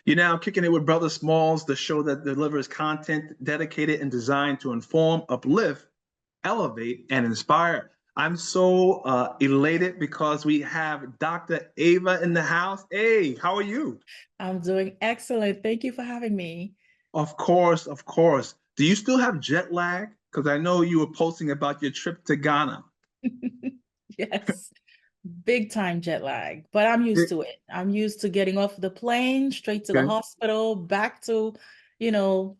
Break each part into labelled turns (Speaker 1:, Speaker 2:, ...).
Speaker 1: You're now kicking it with Brother Smalls, the show that delivers content dedicated and designed to inform, uplift, elevate, and inspire. I'm so elated because we have Dr. Ava in the house. Hey, how are you?
Speaker 2: I'm doing excellent. Thank you for having me.
Speaker 1: Of course, of course. Do you still have jet lag? Because I know you were posting about your trip to Ghana.
Speaker 2: Yes, big time jet lag, but I'm used to it. I'm used to getting off the plane, straight to the
Speaker 1: Okay,
Speaker 2: hospital, back to,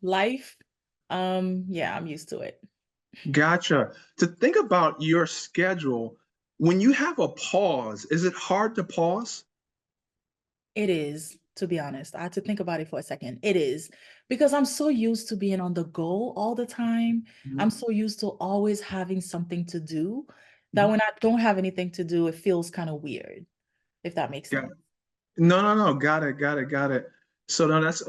Speaker 2: life. Yeah, I'm used to it.
Speaker 1: gotcha. To think about your schedule, when you have a pause, is it hard to pause?
Speaker 2: It is, to be honest. I had to think about it for a second. It is because I'm so used to being on the go all the time. I'm
Speaker 1: Mhm,
Speaker 2: so used to always having something to do that
Speaker 1: mhm.
Speaker 2: when I don't have anything to do, it feels kind of weird, if that makes
Speaker 1: Yeah.
Speaker 2: sense.
Speaker 1: No, no, no. Got it, got it, got it. So no, that's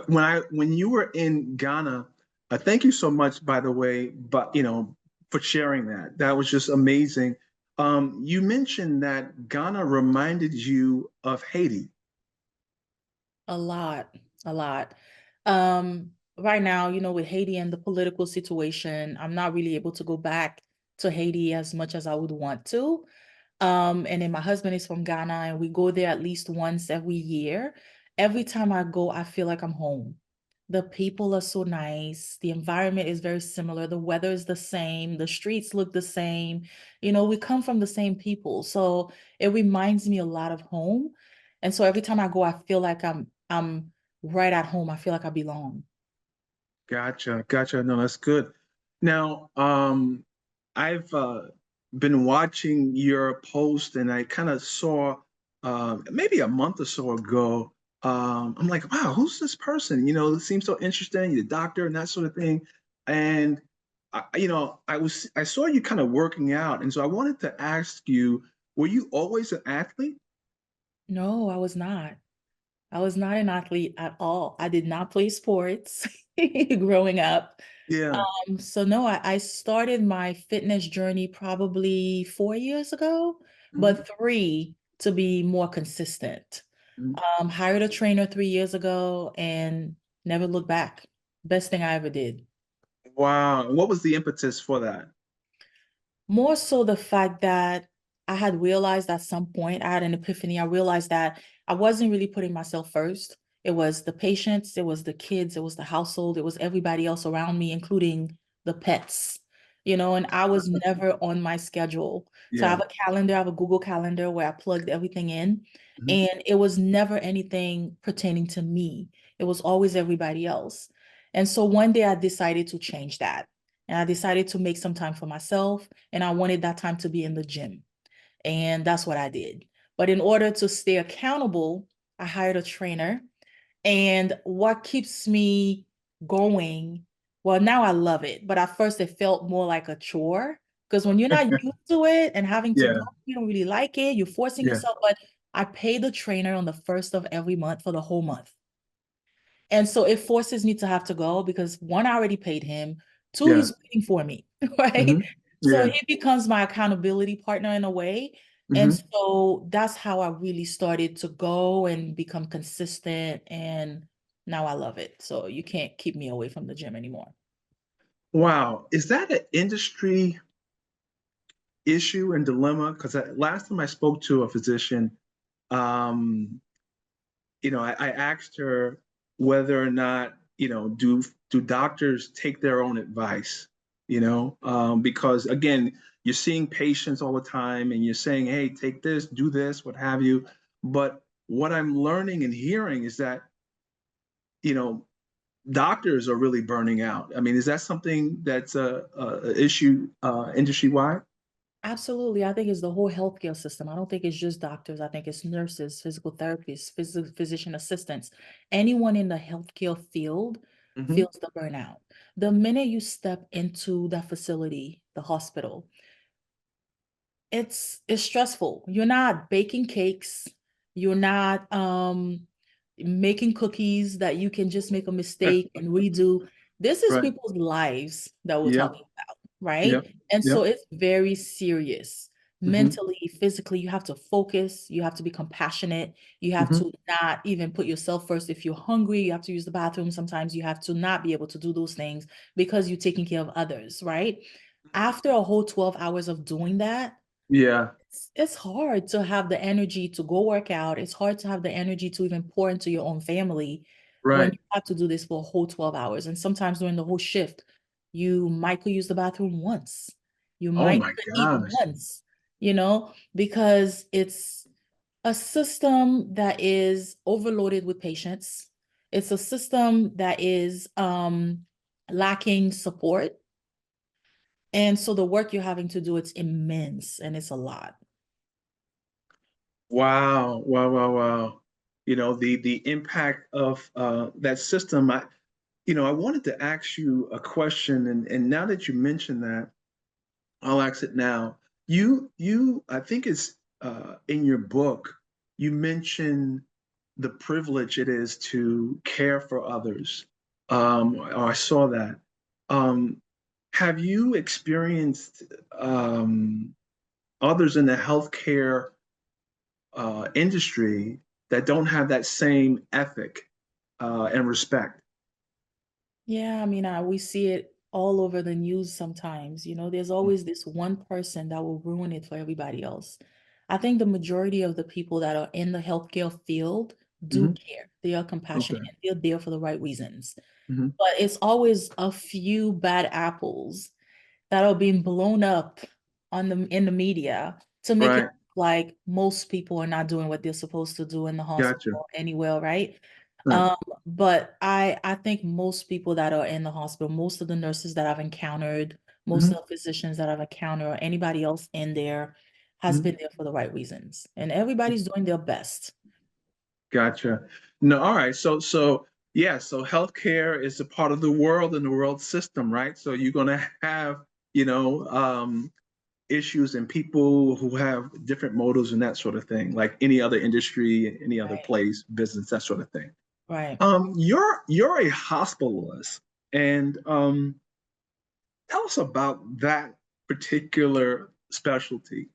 Speaker 1: when you were in Ghana. Thank you so much, by the way, but for sharing that. That was just amazing. You mentioned that Ghana reminded you of Haiti.
Speaker 2: A lot, a lot. Right now, with Haiti and the political situation, I'm not really able to go back to Haiti as much as I would want to. And then my husband is from Ghana, and we go there at least once every year. Every time I go, I feel like I'm home. The people are so nice. The environment is very similar. The weather is the same. The streets look the same. We come from the same people. So it reminds me a lot of home. And so every time I go, I feel like I'm right at home. I feel like I belong.
Speaker 1: Gotcha, gotcha. No, that's good. Now, I've been watching your post, and I kind of saw maybe a month or so ago. I'm like, wow, who's this person? It seems so interesting. The doctor and that sort of thing. And I saw you kind of working out, and so I wanted to ask you, were you always an athlete?
Speaker 2: No, I was not. I was not an athlete at all. I did not play sports growing up.
Speaker 1: Yeah.
Speaker 2: So no, I started my fitness journey probably 4 years ago,
Speaker 1: Mhm.
Speaker 2: but three to be more consistent. Hired a trainer 3 years ago and never looked back. Best thing I ever did.
Speaker 1: Wow. And what was the impetus for that?
Speaker 2: More so the fact that I had realized at some point, I had an epiphany. I realized that I wasn't really putting myself first. It was the patients, it was the kids, it was the household, it was everybody else around me, including the pets, and I was never on my schedule. So I
Speaker 1: Yeah.
Speaker 2: have a calendar, I have a Google Calendar where I plugged everything in,
Speaker 1: Mhm.
Speaker 2: and it was never anything pertaining to me. It was always everybody else. And so one day I decided to change that. And I decided to make some time for myself, and I wanted that time to be in the gym. And that's what I did. But in order to stay accountable, I hired a trainer. And what keeps me going, well, now I love it. But at first, it felt more like a chore because when you're not used to it and having to go,
Speaker 1: Yeah.
Speaker 2: you don't really like it. You're forcing
Speaker 1: Yeah.
Speaker 2: yourself. But I pay the trainer on the first of every month for the whole month. And so it forces me to have to go because one, I already paid him. Two,
Speaker 1: Yeah.
Speaker 2: he's waiting for me, right?
Speaker 1: Hmm.
Speaker 2: So
Speaker 1: Yeah.
Speaker 2: he becomes my accountability partner in a way. And
Speaker 1: Hmm.
Speaker 2: so that's how I really started to go and become consistent. And now I love it. So you can't keep me away from the gym anymore.
Speaker 1: Wow. Is that an industry issue and dilemma? Because last time I spoke to a physician, um, I asked her whether or not, do doctors take their own advice? Because again, you're seeing patients all the time and you're saying, hey, take this, do this, what have you. But what I'm learning and hearing is that, you know, doctors are really burning out. I mean, is that something that's a issue industry wide?
Speaker 2: Absolutely. I think it's the whole healthcare system. I don't think it's just doctors. I think it's nurses, physical therapists, physician assistants. Anyone in the healthcare field
Speaker 1: Hmm.
Speaker 2: feels the burnout. The minute you step into that facility, the hospital, it's stressful. You're not baking cakes. You're not making cookies that you can just make a mistake and redo. This is
Speaker 1: Right.
Speaker 2: people's lives that we're
Speaker 1: Yeah.
Speaker 2: talking about,
Speaker 1: Yeah.
Speaker 2: right? And
Speaker 1: Yeah.
Speaker 2: so it's very serious.
Speaker 1: Hmm.
Speaker 2: mentally, physically, you have to focus, you have to be compassionate, you have
Speaker 1: Hmm.
Speaker 2: to not even put yourself first. If you're hungry, you have to use the bathroom. Sometimes you have to not be able to do those things because you're taking care of others, right? After a whole 12 hours of doing that,
Speaker 1: Yeah.
Speaker 2: it's hard to have the energy to go work out. It's hard to have the energy to even pour into your own family when
Speaker 1: Right.
Speaker 2: you have to do this for a whole 12 hours. And sometimes during the whole shift, you might could use the bathroom once. You
Speaker 1: Oh
Speaker 2: might
Speaker 1: my
Speaker 2: could eat
Speaker 1: gosh.
Speaker 2: once, because it's a system that is overloaded with patients. It's a system that is lacking support. And so the work you're having to do, it's immense and it's a lot.
Speaker 1: Wow. Wow. Wow. Wow. The impact of that system. I wanted to ask you a question, and now that you mentioned that, I'll ask it now. I think it's in your book, you mention the privilege it is to care for others. Or I saw that. Um, have you experienced others in the healthcare industry that don't have that same ethic and respect?
Speaker 2: Yeah, I mean, we see it all over the news sometimes. There's always this one person that will ruin it for everybody else. I think the majority of the people that are in the healthcare field do
Speaker 1: Hmm.
Speaker 2: care. They are compassionate
Speaker 1: Okay.
Speaker 2: and they're there for the right reasons.
Speaker 1: Hmm.
Speaker 2: But it's always a few bad apples that are being blown up in the media to make it
Speaker 1: Right.
Speaker 2: look like most people are not doing what they're supposed to do in the
Speaker 1: Gotcha.
Speaker 2: hospital anywhere, right?
Speaker 1: Right.
Speaker 2: Um, but I think most people that are in the hospital, most of the nurses that I've encountered, most
Speaker 1: Hmm.
Speaker 2: of the physicians that I've encountered, or anybody else in there has
Speaker 1: Hmm.
Speaker 2: been there for the right reasons. And everybody's doing their best.
Speaker 1: Gotcha. No, all right. So yeah, so healthcare is a part of the world and the world system, right? So you're gonna have, you know, issues and people who have different motives and that sort of thing, like any other industry, any other
Speaker 2: Right,
Speaker 1: place, business, that sort of thing.
Speaker 2: right.
Speaker 1: You're a hospitalist, and tell us about that particular specialty.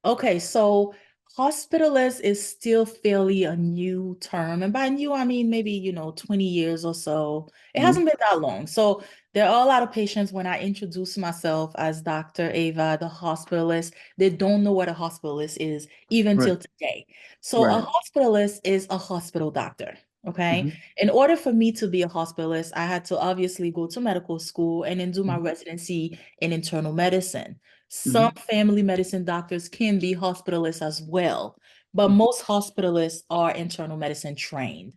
Speaker 2: Okay, so hospitalist is still fairly a new term. And by new, I mean maybe, 20 years or so. It
Speaker 1: Mhm.
Speaker 2: hasn't been that long. So there are a lot of patients when I introduce myself as Dr. Ava, the hospitalist, they don't know what a hospitalist is, even
Speaker 1: Right,
Speaker 2: till today. So a
Speaker 1: right.
Speaker 2: hospitalist is a hospital doctor. Okay.
Speaker 1: Hmm.
Speaker 2: In order for me to be a hospitalist, I had to obviously go to medical school and then do my residency in internal medicine. Some
Speaker 1: Hmm.
Speaker 2: family medicine doctors can be hospitalists as well, but most hospitalists are internal medicine trained.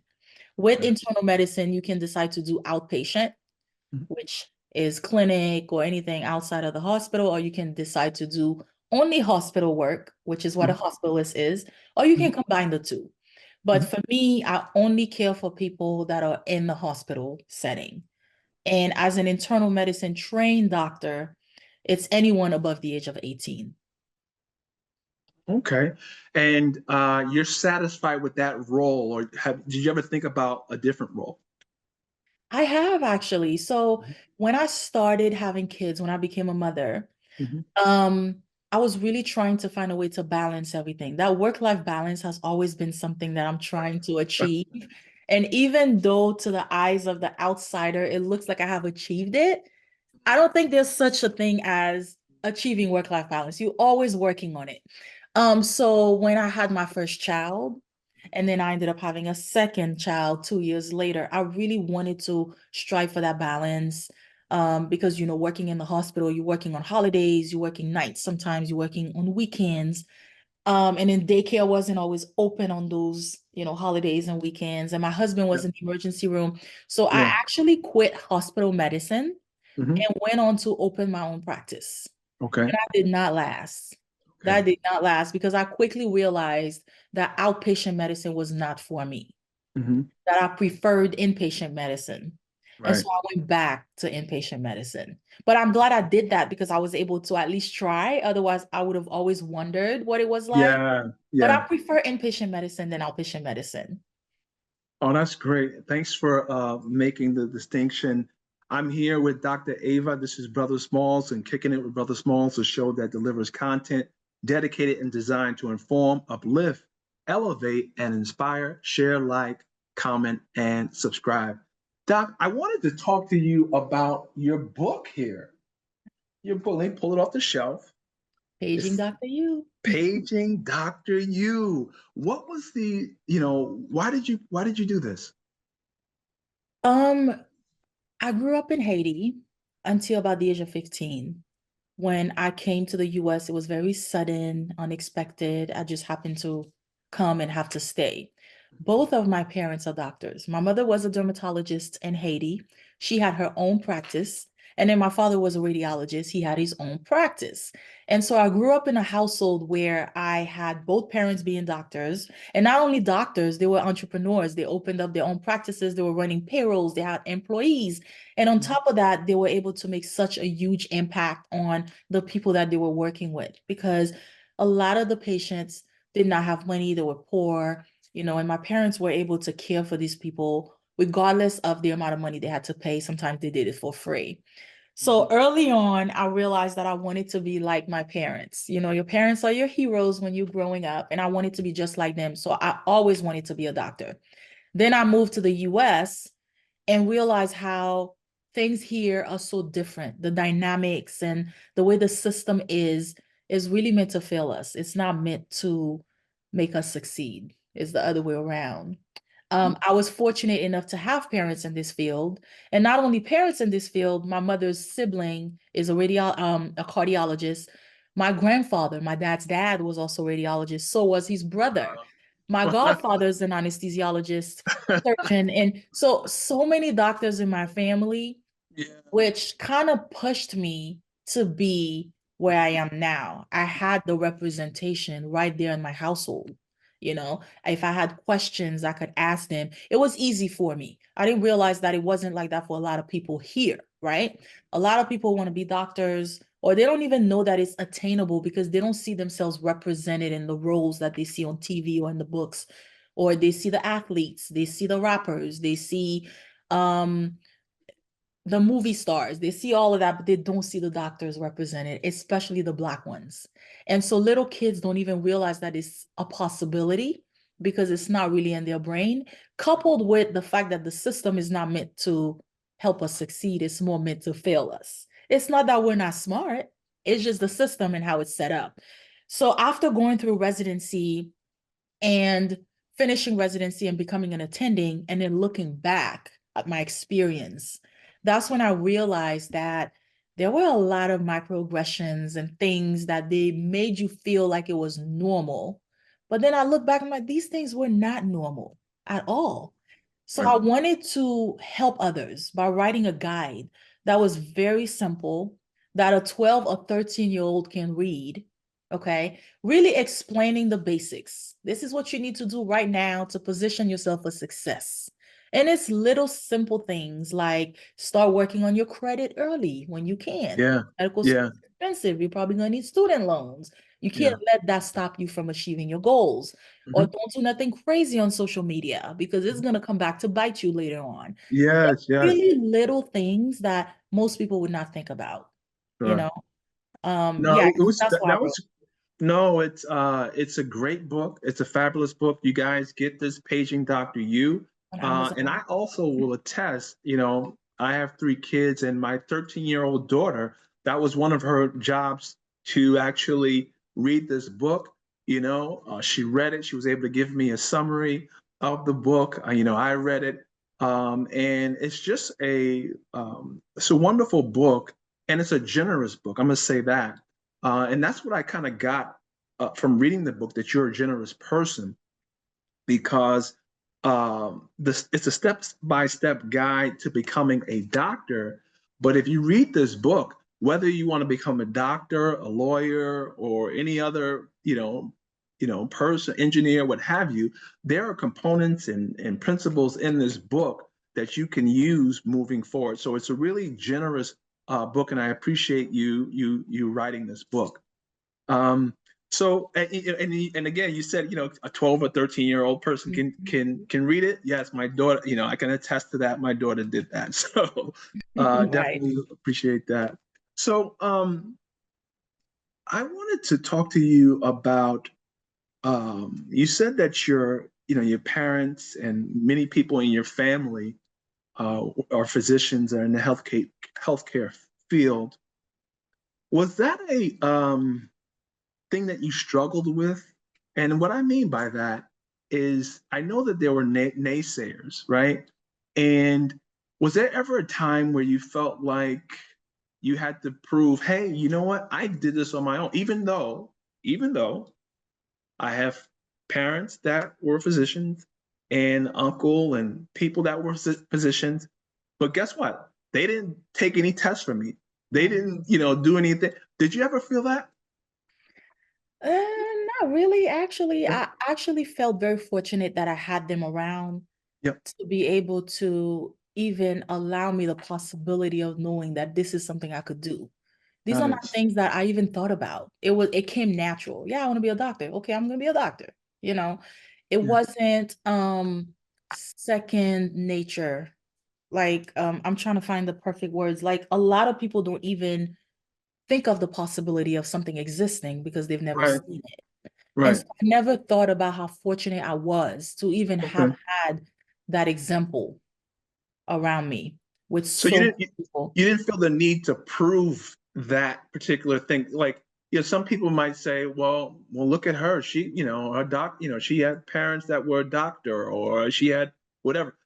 Speaker 2: With
Speaker 1: Okay.
Speaker 2: internal medicine, you can decide to do outpatient,
Speaker 1: Mhm.
Speaker 2: which is clinic or anything outside of the hospital, or you can decide to do only hospital work, which is what a
Speaker 1: Mhm.
Speaker 2: hospitalist is, or you can
Speaker 1: Mhm.
Speaker 2: combine the two. But
Speaker 1: Mhm.
Speaker 2: for me, I only care for people that are in the hospital setting. And as an internal medicine trained doctor, it's anyone above the age of 18.
Speaker 1: Okay. And you're satisfied with that role, or did you ever think about a different role?
Speaker 2: I have actually. So
Speaker 1: Mhm.
Speaker 2: when I started having kids, when I became a mother,
Speaker 1: Mhm.
Speaker 2: um, I was really trying to find a way to balance everything. That work-life balance has always been something that I'm trying to achieve. And even though to the eyes of the outsider, it looks like I have achieved it, I don't think there's such a thing as achieving work-life balance. You're always working on it. So when I had my first child, and then I ended up having a second child 2 years later, I really wanted to strive for that balance. Because working in the hospital, you're working on holidays, you're working nights, sometimes you're working on weekends. And then daycare wasn't always open on those, holidays and weekends. And my husband
Speaker 1: Yeah.
Speaker 2: was in the emergency room. So I
Speaker 1: Yeah.
Speaker 2: actually quit hospital medicine
Speaker 1: Hmm.
Speaker 2: and went on to open my own practice.
Speaker 1: Okay.
Speaker 2: And that did not last.
Speaker 1: Okay.
Speaker 2: That did not last because I quickly realized that outpatient medicine was not for me,
Speaker 1: Hmm.
Speaker 2: that I preferred inpatient medicine. And
Speaker 1: Right.
Speaker 2: so I went back to inpatient medicine. But I'm glad I did that because I was able to at least try. Otherwise, I would have always wondered what it was like.
Speaker 1: Yeah.
Speaker 2: But I
Speaker 1: Yeah.
Speaker 2: prefer inpatient medicine than outpatient medicine.
Speaker 1: Oh, that's great. Thanks for making the distinction. I'm here with Dr. Ava. This is Brother Smalls and Kicking It with Brother Smalls, a show that delivers content dedicated and designed to inform, uplift, elevate, and inspire. Share, like, comment, and subscribe. Doc, I wanted to talk to you about your book here. Your book, let me pull it off the shelf.
Speaker 2: Paging
Speaker 1: It's
Speaker 2: Dr. You.
Speaker 1: Paging Dr. You. What was why did you do this?
Speaker 2: Um, I grew up in Haiti until about the age of 15. When I came to the US, it was very sudden, unexpected. I just happened to come and have to stay. Both of my parents are doctors. My mother was a dermatologist in Haiti. She had her own practice. And then my father was a radiologist. He had his own practice. And so I grew up in a household where I had both parents being doctors. And not only doctors, they were entrepreneurs. They opened up their own practices. They were running payrolls. They had employees. And on top of that, they were able to make such a huge impact on the people that they were working with, because a lot of the patients did not have money, they were poor, and my parents were able to care for these people regardless of the amount of money they had to pay. Sometimes they did it for free. So early on, I realized that I wanted to be like my parents. Your parents are your heroes when you're growing up, and I wanted to be just like them. So I always wanted to be a doctor. Then I moved to the US and realize how things here are so different. The dynamics and the way the system is really meant to fail us. It's not meant to make us succeed. It's the other way around. I was fortunate enough to have parents in this field, and not only parents in this field. My mother's sibling is a cardiologist. My grandfather, my dad's dad, was also a radiologist. So was his brother. My godfather's an anesthesiologist, surgeon, and so many doctors in my family,
Speaker 1: Yeah.
Speaker 2: which kind of pushed me to be where I am now. I had the representation right there in my household. If I had questions, I could ask them. It was easy for me. I didn't realize that it wasn't like that for a lot of people here, right? A lot of people want to be doctors, or they don't even know that it's attainable because they don't see themselves represented in the roles that they see on TV or in the books, or they see the athletes, they see the rappers, they see um the movie stars, they see all of that, but they don't see the doctors represented, especially the Black ones. And so little kids don't even realize that it's a possibility because it's not really in their brain, coupled with the fact that the system is not meant to help us succeed. It's more meant to fail us. It's not that we're not smart, it's just the system and how it's set up. So after going through residency and finishing residency and becoming an attending, and then looking back at my experience, that's when I realized that there were a lot of microaggressions and things that they made you feel like it was normal. But then I look back and I'm like, these things were not normal at all. So
Speaker 1: Right.
Speaker 2: I wanted to help others by writing a guide that was very simple, that a 12 or 13-year-old can read. Okay. Really explaining the basics. This is what you need to do right now to position yourself for success. And it's little simple things like start working on your credit early when you can.
Speaker 1: Yeah.
Speaker 2: Medical school
Speaker 1: Yeah.
Speaker 2: is expensive. You're probably going to need student loans. You
Speaker 1: Yeah.
Speaker 2: can't let that stop you from achieving your goals. Or
Speaker 1: Mhm.
Speaker 2: don't do nothing crazy on social media because it's going to come back to bite you later on.
Speaker 1: Yes. Yes.
Speaker 2: Really little things that most people would not think about, you
Speaker 1: Sure.
Speaker 2: know.
Speaker 1: No,
Speaker 2: Yeah,
Speaker 1: it was
Speaker 2: that's why I
Speaker 1: that
Speaker 2: wrote
Speaker 1: was no, it's a great book. It's a fabulous book. You guys get this Paging Dr. You.
Speaker 2: on
Speaker 1: And
Speaker 2: Amazon.
Speaker 1: I also will attest, I have three kids, and my 13-year-old daughter, that was one of her jobs to actually read this book. She read it. She was able to give me a summary of the book. I read it. And it's a wonderful book, and it's a generous book. I'm going to say that. And that's what I kind of got from reading the book, that you're a generous person, because it's a step-by-step guide to becoming a doctor. But if you read this book, whether you want to become a doctor, a lawyer, or any other, person, engineer, what have you, there are components and principles in this book that you can use moving forward. So it's a really generous book, and I appreciate you writing this book. Um, and again, you said, a 12 or 13-year-old person can read it. Yes, my daughter, I can attest to that. My daughter did that. So
Speaker 2: Right.
Speaker 1: definitely appreciate that. So I wanted to talk to you about, you said that your parents and many people in your family are physicians or in the healthcare field. Was that a thing that you struggled with? And what I mean by that is, I know that there were naysayers, right? And was there ever a time where you felt like you had to prove, hey, you know what? I did this on my own, even though I have parents that were physicians and uncle and people that were physicians. But guess what? They didn't take any tests from me. They
Speaker 2: Mm.
Speaker 1: didn't, do anything. Did you ever feel that?
Speaker 2: Uh, Not really. Actually,
Speaker 1: Yeah.
Speaker 2: I actually felt very fortunate that I had them around
Speaker 1: Yep.
Speaker 2: to be able to even allow me the possibility of knowing that this is something I could do. These
Speaker 1: Got
Speaker 2: are
Speaker 1: it.
Speaker 2: not things that I even thought about. It came natural. Yeah, I want to be a doctor. Okay, I'm gonna be a doctor. You know, it
Speaker 1: Yeah.
Speaker 2: wasn't second nature. Like I'm trying to find the perfect words. Like a lot of people don't even think of the possibility of something existing because they've never
Speaker 1: Right.
Speaker 2: seen it. And
Speaker 1: Right.
Speaker 2: so I never thought about how fortunate I was to even have
Speaker 1: Okay.
Speaker 2: had that example around me with
Speaker 1: So
Speaker 2: so many people.
Speaker 1: you didn't feel the need to prove that particular thing. Like, some people might say, well, look at her. She, her she had parents that were a doctor, or she had whatever.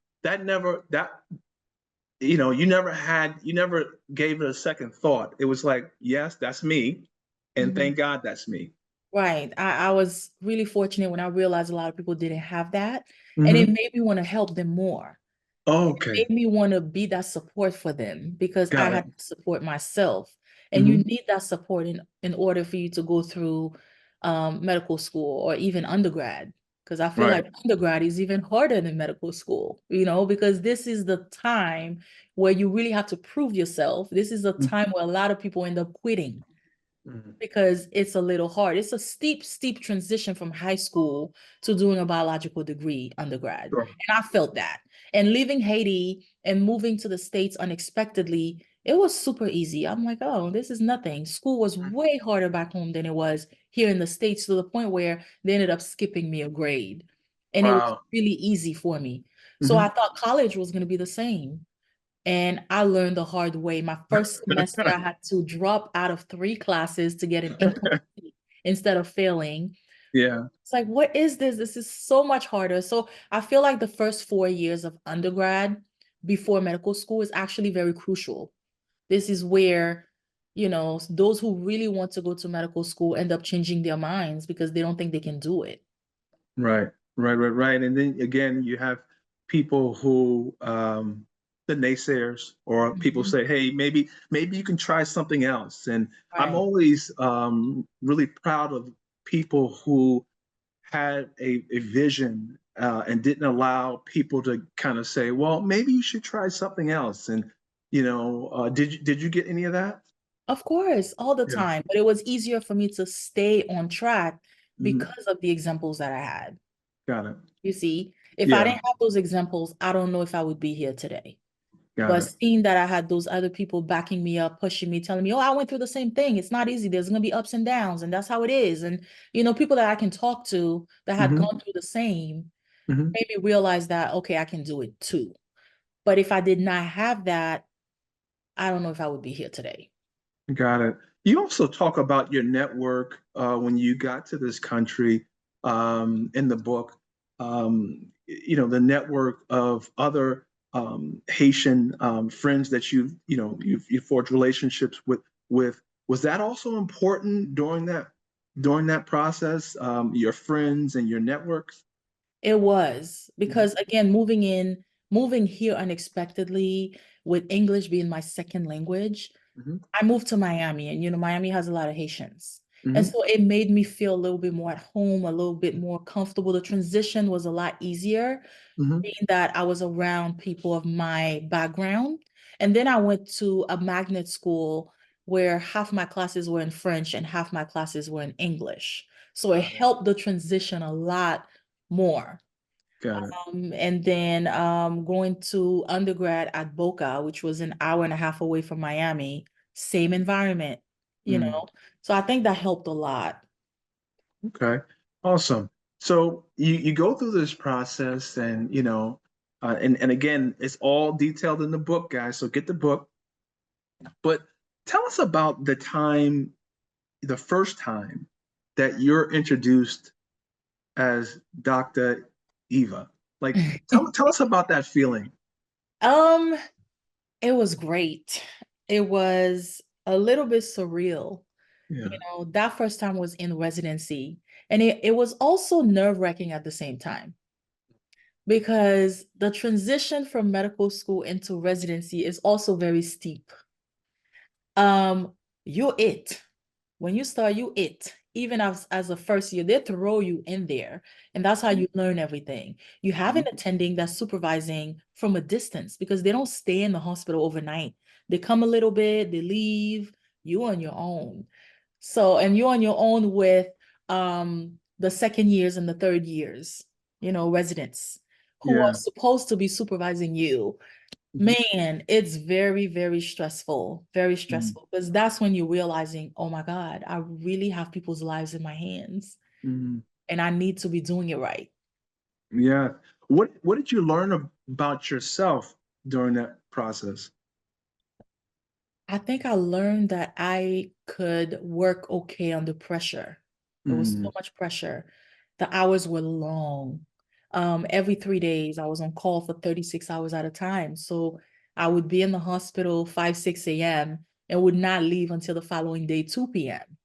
Speaker 1: You never gave it a second thought. It was like, yes, that's me. And
Speaker 2: Mhm.
Speaker 1: thank God that's me.
Speaker 2: Right. I was really fortunate when I realized a lot of people didn't have that. And it
Speaker 1: Hmm.
Speaker 2: made me want to help them more.
Speaker 1: Okay.
Speaker 2: Made me want to be that support for them because I
Speaker 1: Got it.
Speaker 2: had to support myself. And you
Speaker 1: Hmm.
Speaker 2: need that support in order for you to go through medical school or even undergrad. Because I feel
Speaker 1: Right.
Speaker 2: like undergrad is even harder than medical school, because this is the time where you really have to prove yourself. This is a time where a lot of people end up quitting
Speaker 1: Hmm.
Speaker 2: because it's a little hard. It's a steep, steep transition from high school to doing a biological degree undergrad.
Speaker 1: Sure.
Speaker 2: And I felt that. And leaving Haiti and moving to the States unexpectedly, it was super easy. I'm like, oh, this is nothing. School was way harder back home than it was here in the States, to the point where they ended up skipping me a grade. And it was
Speaker 1: Wow.
Speaker 2: really easy for me. So I
Speaker 1: Hmm.
Speaker 2: thought college was going to be the same. And I learned the hard way. My first semester, I had to drop out of 3 classes to get an incomplete instead of failing.
Speaker 1: Yeah.
Speaker 2: It's like, what is this? This is so much harder. So I feel like the first 4 years of undergrad before medical school is actually very crucial. This is where, those who really want to go to medical school end up changing their minds because they don't think they can do it.
Speaker 1: Right, right. And then again, you have people who, the naysayers, or people
Speaker 2: Mhm.
Speaker 1: say, hey, maybe you can try something else. And I'm
Speaker 2: Right.
Speaker 1: always really proud of people who had a vision, and didn't allow people to kind of say, well, maybe you should try something else. And, did you get any of that?
Speaker 2: Of course, all the
Speaker 1: Yeah.
Speaker 2: time. But it was easier for me to stay on track
Speaker 1: Mhm.
Speaker 2: because of the examples that I had.
Speaker 1: Got it.
Speaker 2: You see, if I
Speaker 1: Yeah.
Speaker 2: didn't have those examples, I don't know if I would be here today.
Speaker 1: Got
Speaker 2: But
Speaker 1: it.
Speaker 2: seeing that I had those other people backing me up, pushing me, telling me, oh, I went through the same thing. It's not easy. There's going to be ups and downs, and that's how it is. And, people that I can talk to that had
Speaker 1: Hmm.
Speaker 2: gone through the same
Speaker 1: Hmm.
Speaker 2: made me realize that, okay, I can do it too. But if I did not have that, I don't know if I would be here today.
Speaker 1: Got it. You also talk about your network, when you got to this country, in the book. The network of other Haitian friends that you forged relationships with. Was that also important during that process? Your friends and your networks.
Speaker 2: It was
Speaker 1: Mhm.
Speaker 2: because, again, moving here unexpectedly with English being my second language,
Speaker 1: Mhm.
Speaker 2: I moved to Miami, and Miami has a lot of Haitians. And
Speaker 1: Mhm.
Speaker 2: so it made me feel a little bit more at home, a little bit more comfortable. The transition was a lot easier,
Speaker 1: Mhm.
Speaker 2: being that I was around people of my background. And then I went to a magnet school where half my classes were in French and half my classes were in English. So it
Speaker 1: Got it.
Speaker 2: helped the transition a lot more.
Speaker 1: Got it.
Speaker 2: And then going to undergrad at Boca, which was an hour and a half away from Miami, same environment, you
Speaker 1: Mm.
Speaker 2: know. So I think that helped a lot.
Speaker 1: Okay, awesome. So you go through this process, and and again, it's all detailed in the book, guys. So get the book. But tell us about the first time that you're introduced as Dr. Eva. Like, tell us about that feeling.
Speaker 2: Um, it was great. It was a little bit surreal. You
Speaker 1: Yeah.
Speaker 2: know, that first time was in residency. And it was also nerve-wracking at the same time because the transition from medical school into residency is also very steep. Um, you're it. When you start, you it. Even as a first year, they throw you in there, and that's how you learn everything. You have an
Speaker 1: Mhm.
Speaker 2: attending that's supervising from a distance because they don't stay in the hospital overnight. They come a little bit, they leave, you on your own. So, and you're on your own with the second years and the third years, residents who are
Speaker 1: Yeah.
Speaker 2: supposed to be supervising you.
Speaker 1: Mhm.
Speaker 2: Man, it's very
Speaker 1: Mhm.
Speaker 2: stressful, because that's when you're realizing, oh my God, I really have people's lives in my hands
Speaker 1: Mhm.
Speaker 2: and I need to be doing it right.
Speaker 1: Yeah. What did you learn about yourself during that process?
Speaker 2: I think I learned that I could work okay under pressure. There was so
Speaker 1: Mm.
Speaker 2: much pressure. The hours were long. Every 3 days, I was on call for 36 hours at a time. So I would be in the hospital 5, 6 a.m. and would not leave until the following day, 2 p.m.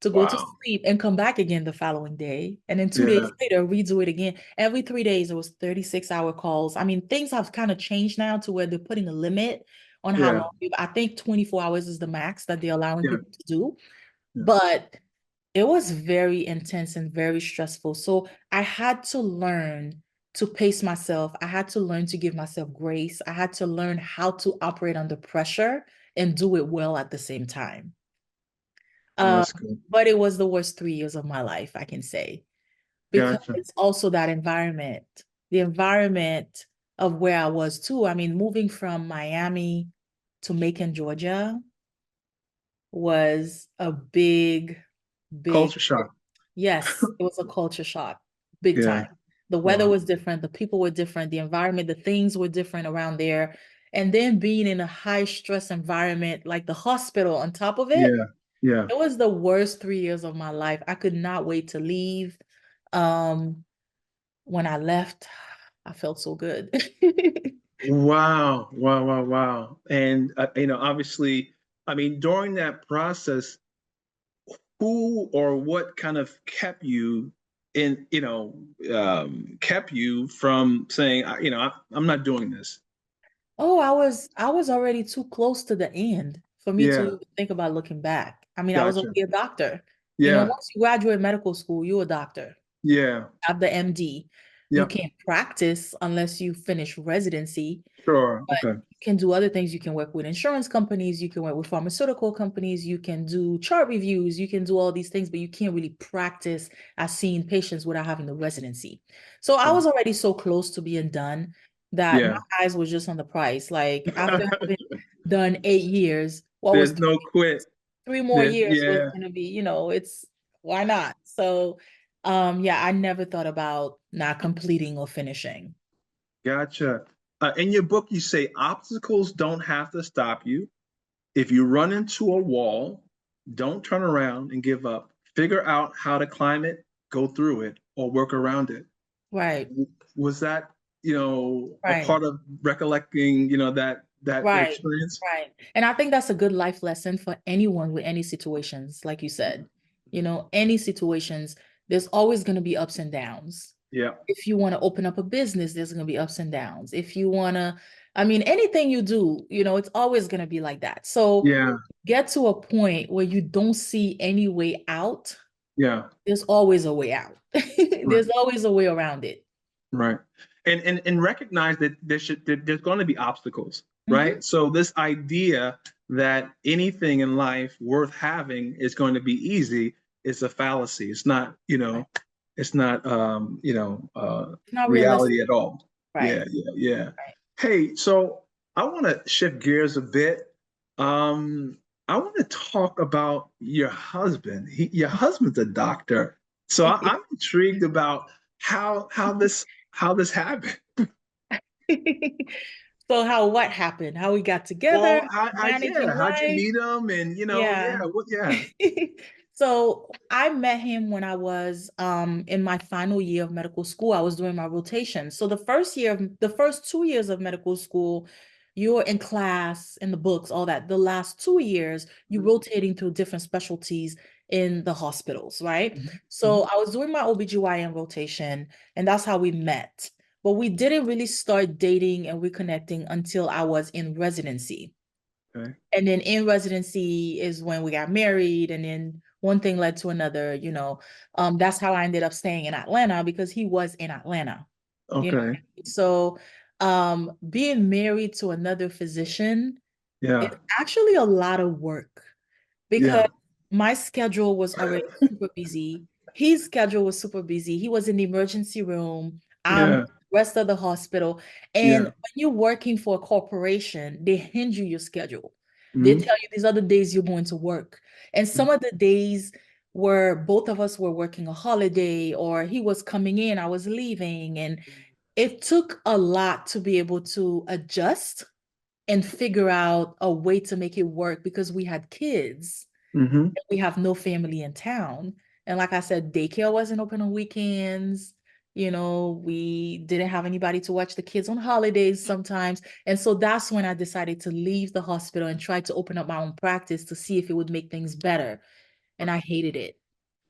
Speaker 2: to go to
Speaker 1: Wow.
Speaker 2: sleep and come back again the following day. And then 2 days
Speaker 1: Yeah.
Speaker 2: later, redo it again. Every 3 days, it was 36-hour calls. I mean, things have kind of changed now to where they're putting a limit on how
Speaker 1: Yeah.
Speaker 2: long. I think 24 hours is the max that they're allowing
Speaker 1: Yeah.
Speaker 2: people to do.
Speaker 1: Yeah.
Speaker 2: But it was very intense and very stressful. So I had to learn to pace myself. I had to learn to give myself grace. I had to learn how to operate under pressure and do it well at the same time.
Speaker 1: Oh,
Speaker 2: Um,
Speaker 1: that's good.
Speaker 2: but it was the worst 3 years of my life, I can say, because
Speaker 1: Gotcha.
Speaker 2: it's also that environment, the environment of where I was too. I mean, moving from Miami to Macon, Georgia was a big, big,
Speaker 1: Culture shock.
Speaker 2: yes, it was a culture shock, big
Speaker 1: Yeah.
Speaker 2: time. The weather
Speaker 1: Wow.
Speaker 2: was different, the people were different, the environment, the things were different around there. And then being in a high stress environment like the hospital on top of it,
Speaker 1: Yeah. Yeah.
Speaker 2: it was the worst 3 years of my life. I could not wait to leave. Um, when I left, I felt so good.
Speaker 1: Wow. Wow. Wow. Wow. And obviously, I mean, during that process, who or what kind of kept you from saying, I'm not doing this.
Speaker 2: Oh, I was already too close to the end for me to
Speaker 1: Yeah.
Speaker 2: even think about looking back. I mean, I was
Speaker 1: Gotcha.
Speaker 2: already a doctor.
Speaker 1: Yeah.
Speaker 2: Once you graduate medical school, you're a doctor.
Speaker 1: Yeah.
Speaker 2: Have the MD. You
Speaker 1: Yep.
Speaker 2: can't practice unless you finish residency.
Speaker 1: Sure.
Speaker 2: But
Speaker 1: Okay.
Speaker 2: you can do other things. You can work with insurance companies, you can work with pharmaceutical companies, you can do chart reviews, you can do all these things, but you can't really practice as seeing patients without having the residency. So I
Speaker 1: Sure.
Speaker 2: was already so close to being done that my
Speaker 1: Yeah.
Speaker 2: eyes was just on the price. Like after having done 8 years, what was
Speaker 1: There's no quit.
Speaker 2: 3 more years was
Speaker 1: Yeah.
Speaker 2: gonna be, it's why not? So yeah, I never thought about not completing or finishing.
Speaker 1: Gotcha. In your book, you say obstacles don't have to stop you. If you run into a wall, don't turn around and give up. Figure out how to climb it, go through it, or work around it.
Speaker 2: Right,
Speaker 1: Was that, a
Speaker 2: right.
Speaker 1: part of recollecting, that
Speaker 2: Right,
Speaker 1: experience?
Speaker 2: right. And I think that's a good life lesson for anyone with any situations, like you said. Any situations, there's always going to be ups and downs.
Speaker 1: Yeah.
Speaker 2: If you want to open up a business, there's going to be ups and downs. If you want to, I mean, anything you do, it's always going to be like that. So
Speaker 1: Yeah.
Speaker 2: get to a point where you don't see any way out,
Speaker 1: Yeah.
Speaker 2: there's always a way out.
Speaker 1: Right.
Speaker 2: There's always a way around it.
Speaker 1: Right. And recognize that there's going to be obstacles,
Speaker 2: Mhm.
Speaker 1: right? So this idea that anything in life worth having is going to be easy is a fallacy. It's not,
Speaker 2: Right.
Speaker 1: it's not
Speaker 2: It's not
Speaker 1: reality
Speaker 2: realistic.
Speaker 1: at all.
Speaker 2: Right.
Speaker 1: Yeah, yeah, yeah.
Speaker 2: Right.
Speaker 1: Hey, so I want to shift gears a bit. Um, I want to talk about your husband. Your husband's a doctor, so I'm intrigued about how this happened.
Speaker 2: So how what happened? How we got together,
Speaker 1: Well, yeah,
Speaker 2: managing
Speaker 1: how'd you
Speaker 2: life?
Speaker 1: meet him? And
Speaker 2: Yeah.
Speaker 1: yeah, yeah.
Speaker 2: So I met him when I was in my final year of medical school. I was doing my rotation. So the first 2 years of medical school, you're in class, in the books, all that. The last 2 years, you're rotating through different specialties in the hospitals, right?
Speaker 1: Mhm,
Speaker 2: So
Speaker 1: mhm.
Speaker 2: I was doing my OBGYN rotation, and that's how we met. But we didn't really start dating and reconnecting until I was in residency.
Speaker 1: Okay.
Speaker 2: And then in residency is when we got married, and then one thing led to another. That's how I ended up staying in Atlanta because he was in Atlanta, you know.
Speaker 1: Okay.
Speaker 2: So being married to another physician is
Speaker 1: Yeah.
Speaker 2: actually a lot of work because
Speaker 1: Yeah.
Speaker 2: my schedule was already super busy. His schedule was super busy. He was in the emergency room. I'm
Speaker 1: Yeah.
Speaker 2: rest of the hospital. And
Speaker 1: Yeah.
Speaker 2: when you're working for a corporation, they hand you your schedule. They
Speaker 1: Mhm,
Speaker 2: tell you these are the days you're going to work. And some
Speaker 1: mhm.
Speaker 2: of the days where both of us were working a holiday, or he was coming in, I was leaving. And it took a lot to be able to adjust and figure out a way to make it work because we had kids.
Speaker 1: Mhm.
Speaker 2: We have no family in town. And like I said, daycare wasn't open on weekends. We didn't have anybody to watch the kids on holidays sometimes. And so that's when I decided to leave the hospital and try to open up my own practice to see if it would make things better. And I hated it.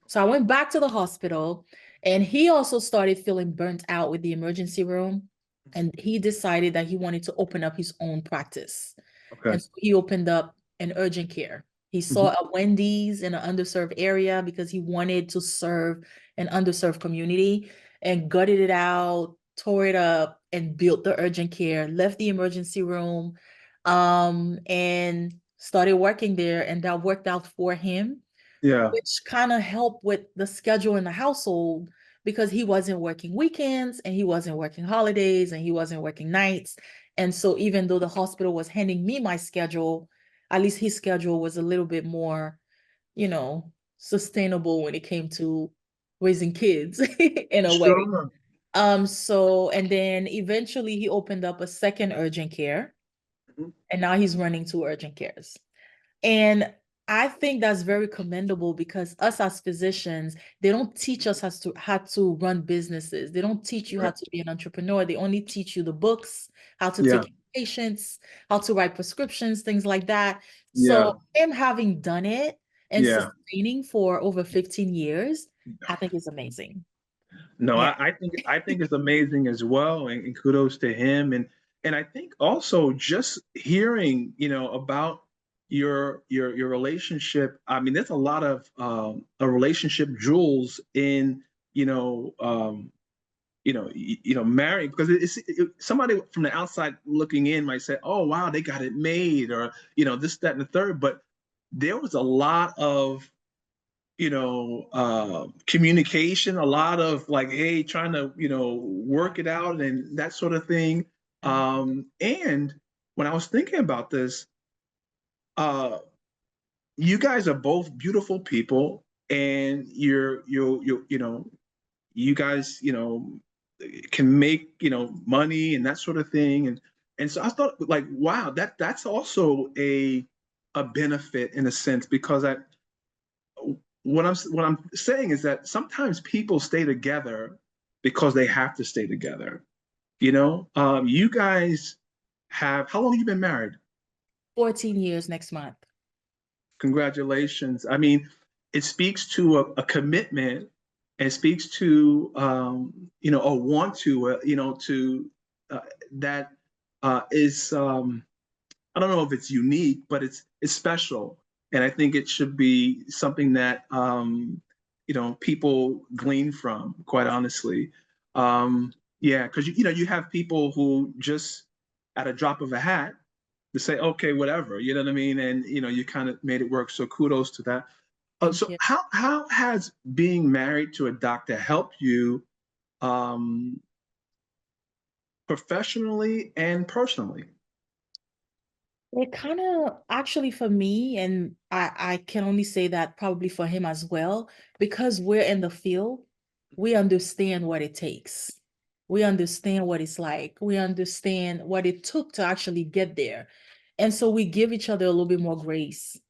Speaker 2: So I went back to the hospital, and he also started feeling burnt out with the emergency room. And he decided that he wanted to open up his own practice.
Speaker 1: Okay.
Speaker 2: And so he opened up an urgent care. He saw
Speaker 1: Mhm.
Speaker 2: a Wendy's in an underserved area because he wanted to serve an underserved community, and gutted it out, tore it up, and built the urgent care, left the emergency room, and started working there. And that worked out for him,
Speaker 1: Yeah.
Speaker 2: which kind of helped with the schedule in the household because he wasn't working weekends, and he wasn't working holidays, and he wasn't working nights. And so even though the hospital was handing me my schedule, at least his schedule was a little bit more, sustainable when it came to raising kids in a way.
Speaker 1: Sure.
Speaker 2: And then eventually he opened up a second urgent care,
Speaker 1: Mhm.
Speaker 2: and now he's running two urgent cares. And I think that's very commendable because us as physicians, they don't teach us how to run businesses. They don't teach you how
Speaker 1: Right.
Speaker 2: to be an entrepreneur. They only teach you the books, how to take
Speaker 1: Yeah.
Speaker 2: care of patients, how to write prescriptions, things like that.
Speaker 1: Yeah.
Speaker 2: So him having done it and
Speaker 1: Yeah.
Speaker 2: sustaining for over 15 years, I think is amazing.
Speaker 1: No,
Speaker 2: Yeah.
Speaker 1: I think it's amazing as well, and kudos to him. And I think also just hearing, about your relationship. I mean, there's a lot of a relationship jewels in, married, because somebody from the outside looking in might say, "Oh, wow, they got it made," or this, that, and the third. But there was a lot of communication, a lot of like, hey, trying to, work it out and that sort of thing. And when I was thinking about this, uh, you guys are both beautiful people, and you guys, can make, money and that sort of thing. And so I thought, like, wow, that's also a benefit in a sense, because what I'm saying is that sometimes people stay together because they have to stay together. You guys have, how long have you been married?
Speaker 2: 14 years next month.
Speaker 1: Congratulations. I mean, it speaks to a commitment, and speaks to a want to to uh, that is I don't know if it's unique, but it's special, and I think it should be something that people glean from. Quite honestly, yeah, because you have people who just at a drop of a hat to say, okay, whatever, you know what I mean, and you kind of made it work. So kudos to that.
Speaker 2: Thank
Speaker 1: So
Speaker 2: you.
Speaker 1: how has being married to a doctor helped you um, professionally and personally?
Speaker 2: It kind of actually for me, and I can only say that probably for him as well, because we're in the field, we understand what it takes. We understand what it's like. We understand what it took to actually get there. And so we give each other a little bit more grace.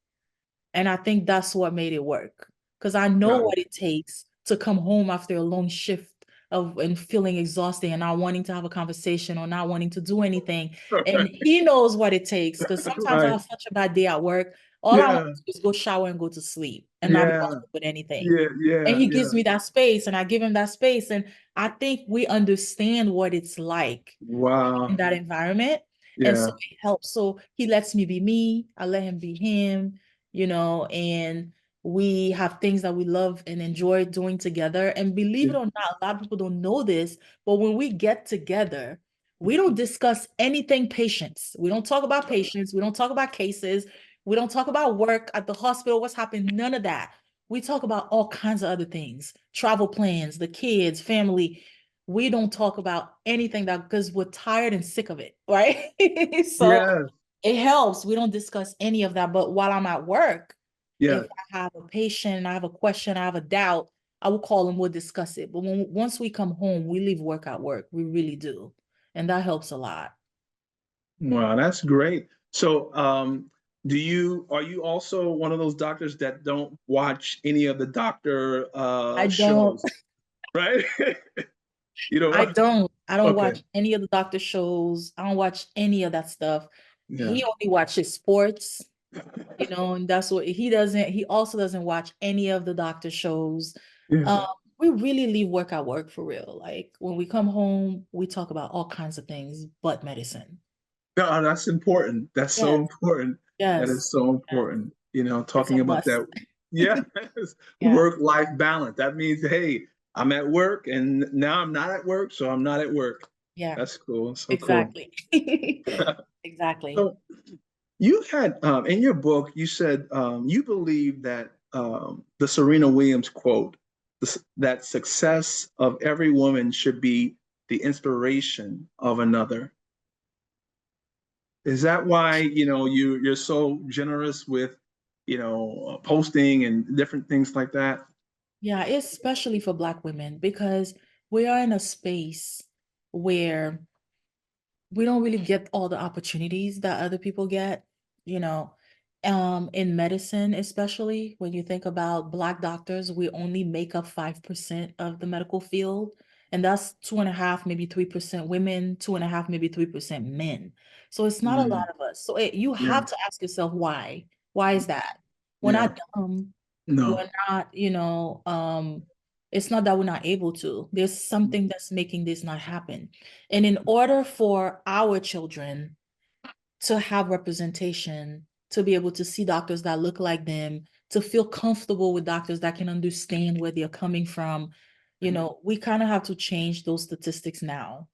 Speaker 2: And I think that's what made it work. Because I know
Speaker 1: Got
Speaker 2: what it takes to come home after a long shift of and feeling exhausted and not wanting to have a conversation or not wanting to do anything. And
Speaker 1: it.
Speaker 2: he knows what it takes. Because sometimes I
Speaker 1: Right.
Speaker 2: have such a bad day at work. All I want
Speaker 1: Yeah.
Speaker 2: to do is go shower and go to sleep and not be
Speaker 1: Yeah.
Speaker 2: bothered with anything.
Speaker 1: Yeah.
Speaker 2: And
Speaker 1: Yeah.
Speaker 2: he
Speaker 1: Yeah.
Speaker 2: gives me that space and I give him that space. And I think we understand what it's like in
Speaker 1: Wow.
Speaker 2: that environment. And so
Speaker 1: Yeah.
Speaker 2: it helps. So he lets me be me, I let him be him, and we have things that we love and enjoy doing together. And believe
Speaker 1: Yeah.
Speaker 2: it or not, a lot of people don't know this, but when we get together, we don't discuss anything patients. We don't talk about patients. We don't talk about cases. We don't talk about work at the hospital, what's happening, none of that. We talk about all kinds of other things, travel plans, the kids, family. We don't talk about anything that because we're tired and sick of it, right? So
Speaker 1: Yes.
Speaker 2: it helps. We don't discuss any of that. But while I'm at work, if
Speaker 1: Yeah.
Speaker 2: I have a patient, I have a question, I have a doubt, I will call and we'll discuss it. But once we come home, we leave work at work. We really do. And that helps a lot.
Speaker 1: Wow, that's great. So, are you also one of those doctors that don't watch any of the doctor
Speaker 2: I don't,
Speaker 1: shows, right? You know
Speaker 2: I
Speaker 1: what?
Speaker 2: don't, I don't
Speaker 1: Okay.
Speaker 2: watch any of the doctor shows. I don't watch any of that stuff.
Speaker 1: Yeah.
Speaker 2: He only watches sports. And that's what he also doesn't watch any of the doctor shows.
Speaker 1: Yeah.
Speaker 2: Um, we really leave work at work for real. Like when we come home, we talk about all kinds of things but medicine.
Speaker 1: No, that's important. That's so
Speaker 2: Yes,
Speaker 1: important. That
Speaker 2: yes,
Speaker 1: is so
Speaker 2: yes.
Speaker 1: important.
Speaker 2: It's a
Speaker 1: Talking about
Speaker 2: must.
Speaker 1: that. Yeah.
Speaker 2: Yeah,
Speaker 1: Work-life balance. That means, hey, I'm at work and now I'm not at work, so I'm not at work.
Speaker 2: yeah,
Speaker 1: That's cool. So cool.
Speaker 2: exactly. Exactly.
Speaker 1: So you had in your book, you said you believe that the Serena Williams quote, that success of every woman should be the inspiration of another. Is that why, you're so generous with, posting and different things like that?
Speaker 2: Yeah, especially for Black women because we are in a space where we don't really get all the opportunities that other people get, you know. In medicine, especially when you think about Black doctors, we only make up 5% of the medical field, and that's 2.5, maybe 3% women, 2.5, maybe 3% men. So it's not a
Speaker 1: Mm,
Speaker 2: lot of us. So you
Speaker 1: yeah,
Speaker 2: have to ask yourself why. Why is that? We're
Speaker 1: yeah,
Speaker 2: not dumb.
Speaker 1: no,
Speaker 2: We're not, it's not that we're not able to. There's something that's making this not happen. And in order for our children to have representation, to be able to see doctors that look like them, to feel comfortable with doctors that can understand where they're coming from, we kind of have to change those statistics now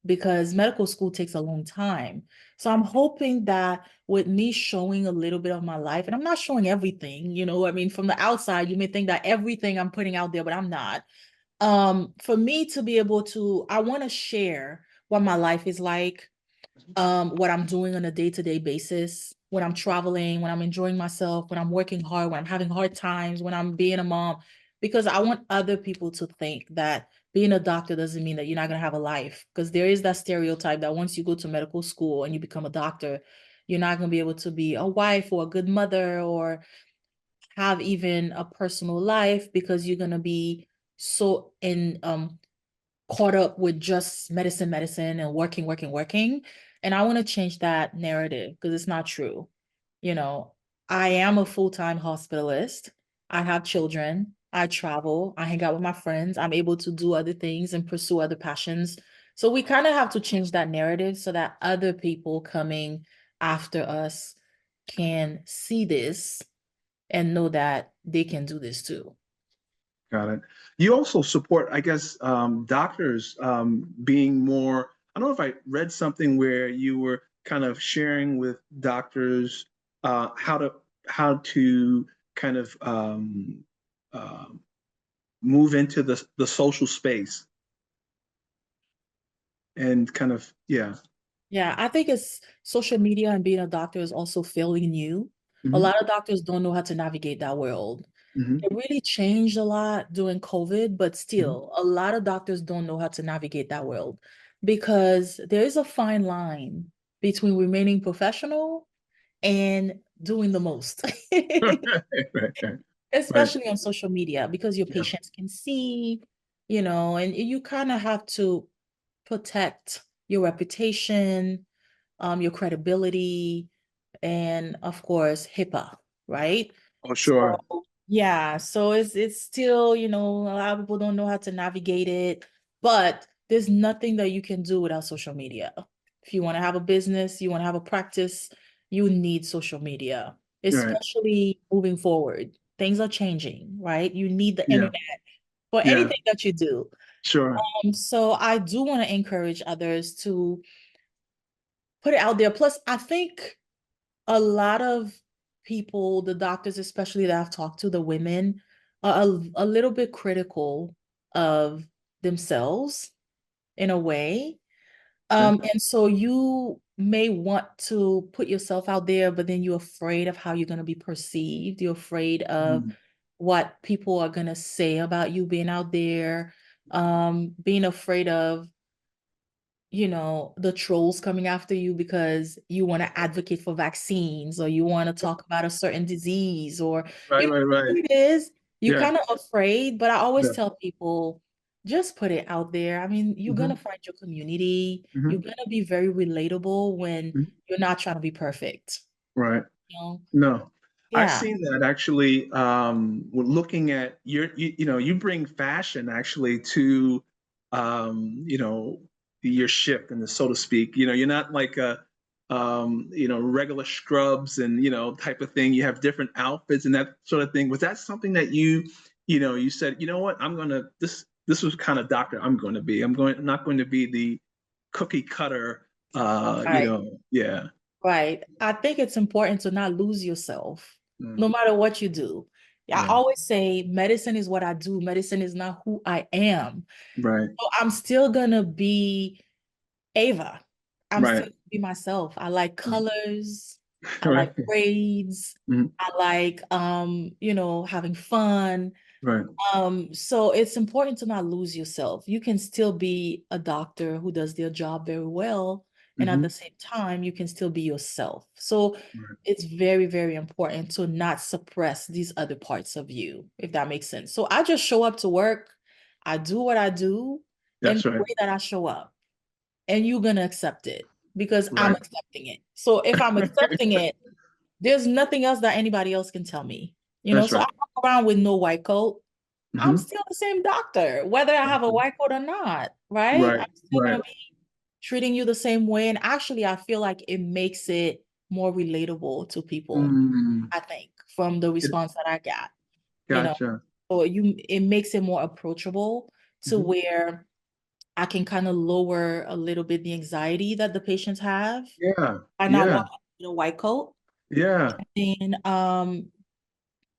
Speaker 2: because medical school takes a long time. So I'm hoping that with me showing a little bit of my life, and I'm not showing everything, I mean, from the outside, you may think that everything I'm putting out there, but I'm not. For me to be able to, I want to share what my life is like, what I'm doing on a day-to-day basis, when I'm traveling, when I'm enjoying myself, when I'm working hard, when I'm having hard times, when I'm being a mom, because I want other people to think that being a doctor doesn't mean that you're not going to have a life. Because there is that stereotype that once you go to medical school and you become a doctor, you're not going to be able to be a wife or a good mother or have even a personal life because you're going to be so caught up with just medicine, and working. And I want to change that narrative because it's not true. You know, I am a full-time hospitalist. I have children. I travel. I hang out with my friends. I'm able to do other things and pursue other passions. So we kind of have to change that narrative so that other people coming after us can see this and know that they can do this too.
Speaker 1: got it. You also support, I guess, doctors being more. I don't know if I read something where you were kind of sharing with doctors how to kind of uh, move into the social space and kind of, yeah.
Speaker 2: Yeah, I think it's social media and being a doctor is also fairly new. A
Speaker 1: Hmm.
Speaker 2: lot of doctors don't know how to navigate that world.
Speaker 1: Hmm.
Speaker 2: It really changed a lot during COVID, but
Speaker 1: Hmm.
Speaker 2: still, a lot of doctors don't know how to navigate that world because there is a fine line between remaining professional and doing the most,
Speaker 1: Right, right, right.
Speaker 2: especially on social media because your
Speaker 1: Yeah.
Speaker 2: patients can see, and you kind of have to protect your reputation, your credibility, and of course, HIPAA, right?
Speaker 1: Oh,
Speaker 2: So
Speaker 1: sure.
Speaker 2: yeah, so it's still, a lot of people don't know how to navigate it, but there's nothing that you can do without social media. If you want to have a business, you want to have a practice, you need social media,
Speaker 1: Right.
Speaker 2: especially moving forward. Things are changing, right? You need the
Speaker 1: Yeah.
Speaker 2: internet for
Speaker 1: Yeah.
Speaker 2: anything that you do.
Speaker 1: Sure.
Speaker 2: So I do want to encourage others to put it out there. Plus, I think a lot of people, the doctors especially that I've talked to, the women, are a little bit critical of themselves in a way.
Speaker 1: Okay.
Speaker 2: And so you may want to put yourself out there, but then you're afraid of how you're going to be perceived. You're afraid of
Speaker 1: Mm.
Speaker 2: what people are going to say about you being out there, being afraid of the trolls coming after you because you want to advocate for vaccines or you want to talk about a certain disease or
Speaker 1: Right, right, right.
Speaker 2: whatever it is, you're
Speaker 1: Yeah.
Speaker 2: kind of afraid. But I always
Speaker 1: Yeah.
Speaker 2: tell people, just put it out there. I mean, you're
Speaker 1: Hmm.
Speaker 2: gonna find your community.
Speaker 1: Hmm.
Speaker 2: You're gonna be very relatable when you're not trying to be perfect.
Speaker 1: Right.
Speaker 2: You know?
Speaker 1: No, I've
Speaker 2: Yeah.
Speaker 1: seen that actually. When looking at you bring fashion actually to, your ship, and so to speak. You're not like regular scrubs and type of thing. You have different outfits and that sort of thing. Was that something that you said, what, I'm gonna this was kind of doctor I'm going to be. I'm not going to be the cookie cutter.
Speaker 2: Right.
Speaker 1: Yeah.
Speaker 2: Right. I think it's important to not lose yourself,
Speaker 1: Mm,
Speaker 2: no matter what you do. I
Speaker 1: yeah.
Speaker 2: always say medicine is what I do. Medicine is not who I am.
Speaker 1: Right.
Speaker 2: So I'm still gonna be Ava. I'm still
Speaker 1: Right.
Speaker 2: gonna be myself. I like colors. I like
Speaker 1: Right.
Speaker 2: braids.
Speaker 1: Mhm.
Speaker 2: I like having fun.
Speaker 1: Right.
Speaker 2: So it's important to not lose yourself. You can still be a doctor who does their job very well, and at
Speaker 1: Hmm.
Speaker 2: the same time, you can still be yourself. So
Speaker 1: Right.
Speaker 2: it's very, very important to not suppress these other parts of you, if that makes sense. So I just show up to work, I do what I do in
Speaker 1: That's
Speaker 2: the
Speaker 1: right.
Speaker 2: way that I show up, and you're gonna accept it because I'm
Speaker 1: Right.
Speaker 2: accepting it. So if I'm accepting it, there's nothing else that anybody else can tell me.
Speaker 1: That's
Speaker 2: So I
Speaker 1: right.
Speaker 2: walk around with no white coat. I'm
Speaker 1: Hmm.
Speaker 2: still the same doctor, whether I have a white coat or not, right?
Speaker 1: Right.
Speaker 2: I'm still
Speaker 1: Right.
Speaker 2: gonna be treating you the same way. And actually, I feel like it makes it more relatable to people,
Speaker 1: Mm.
Speaker 2: I think, from the
Speaker 1: It,
Speaker 2: response that I got, you know.
Speaker 1: gotcha.
Speaker 2: So it makes it more approachable to
Speaker 1: Hmm.
Speaker 2: where I can kind of lower a little bit the anxiety that the patients have
Speaker 1: Yeah.
Speaker 2: by not
Speaker 1: Yeah.
Speaker 2: walking in a white coat.
Speaker 1: Yeah.
Speaker 2: And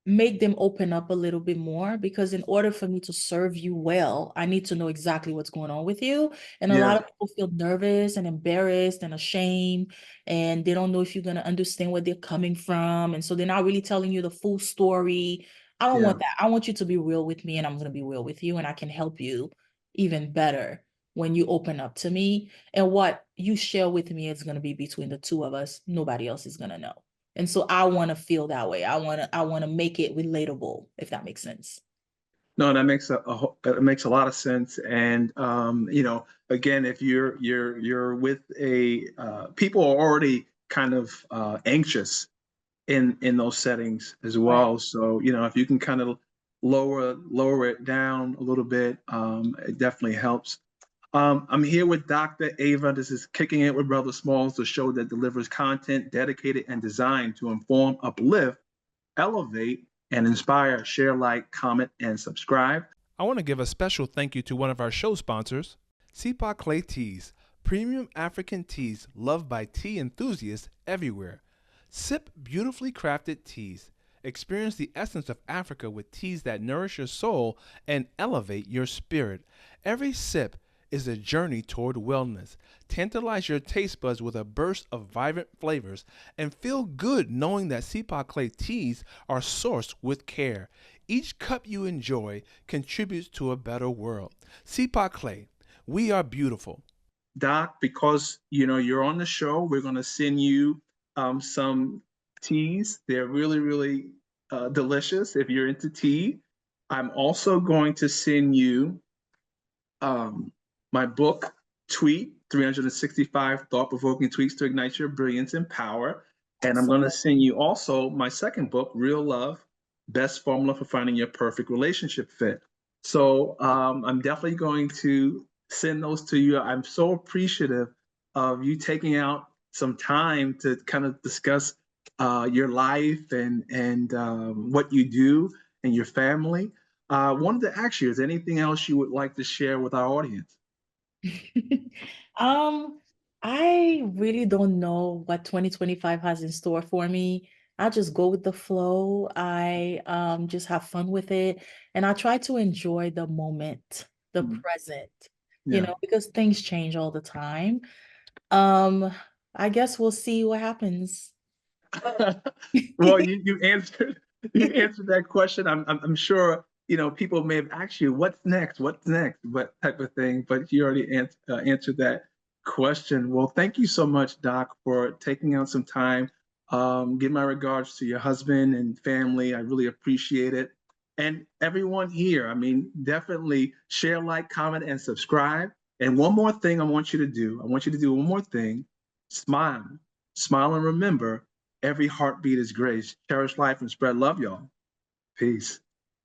Speaker 2: make them open up a little bit more because in order for me to serve you well, I need to know exactly what's going on with you. And a lot
Speaker 1: Yeah.
Speaker 2: of people feel nervous and embarrassed and ashamed, and they don't know if you're going to understand where they're coming from. And so they're not really telling you the full story. I don't
Speaker 1: Yeah.
Speaker 2: want that. I want you to be real with me, and I'm going to be real with you, and I can help you even better when you open up to me. And what you share with me is going to be between the two of us. Nobody else is going to know. And so I want to feel that way. I want to make it relatable, if that makes sense.
Speaker 1: No, that makes it makes a lot of sense. And again, if you're with a people are already kind of anxious in those settings as
Speaker 2: Right.
Speaker 1: well. So, if you can kind of lower it down a little bit, it definitely helps. I'm here with Dr. Ava. This is Kicking It with Brother Smalls, the show that delivers content dedicated and designed to inform, uplift, elevate, and inspire. Share, like, comment, and subscribe.
Speaker 3: I want to give a special thank you to one of our show sponsors, Sipa Clay Teas, premium African teas loved by tea enthusiasts everywhere. Sip beautifully crafted teas. Experience the essence of Africa with teas that nourish your soul and elevate your spirit. Every sip is a journey toward wellness. Tantalize your taste buds with a burst of vibrant flavors and feel good knowing that Seapot Clay teas are sourced with care. Each cup you enjoy contributes to a better world. Seapot Clay, we are beautiful.
Speaker 1: Doc, because you're on the show, we're going to send you some teas. They're really, really delicious if you're into tea. I'm also going to send you my book, Tweet 365 Thought-Provoking Tweets to Ignite Your Brilliance and Power. And I'm going to send you also my second book, Real Love, Best Formula for Finding Your Perfect Relationship Fit. So I'm definitely going to send those to you. I'm so appreciative of you taking out some time to kind of discuss your life and what you do and your family. Wanted to ask you, is there anything else you would like to share with our audience?
Speaker 2: Um, I really don't know what 2025 has in store for me. I just go with the flow. I just have fun with it, and I try to enjoy the moment, the present,
Speaker 1: Yeah.
Speaker 2: because things change all the time. Um, I guess we'll see what happens.
Speaker 1: Well, you answered that question. I'm sure people may have asked you what's next, what type of thing, but you already answered that question. Well, thank you so much, Doc, for taking out some time. Give my regards to your husband and family. I really appreciate it. And everyone here, I mean, definitely share, like, comment, and subscribe. And one more thing I want you to do. I want you to do one more thing. Smile. Smile and remember, every heartbeat is grace. Cherish life and spread love, y'all. Peace.